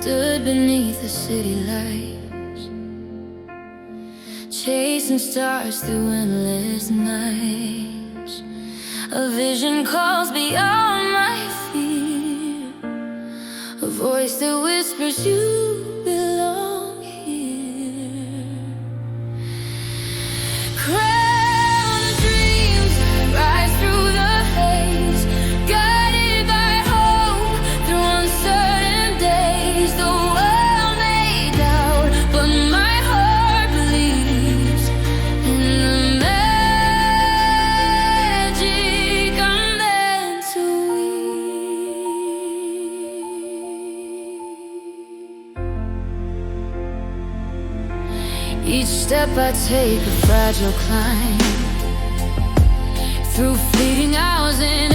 stood beneath the city lights, chasing stars through endless nights. A vision calls beyond my fear, a voice that whispers you belong here. Crowned dreams that rise through the haze, guided by hope through uncertain days. The world may doubt, but my heart believes in the magic I'm meant to weave. Each step I take a fragile climb, through fleeting hours in